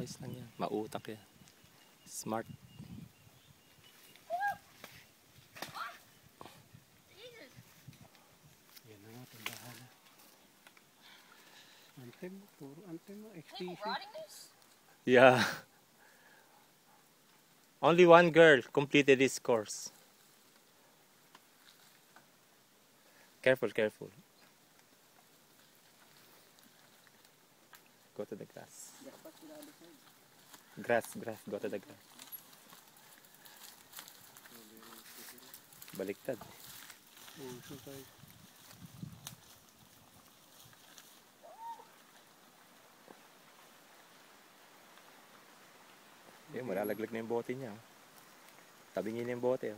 Ayos lang yan. Mautak yan. Smart. Yan na nga, tindahan na. Antay mo, XTC. Yeah. Only one girl completed this course. Careful, careful. Go to the grass. Grass, go to the grass. Baliktad. Uso tayo. Malalaglag na yung bote niya. Tabingin na yung bote.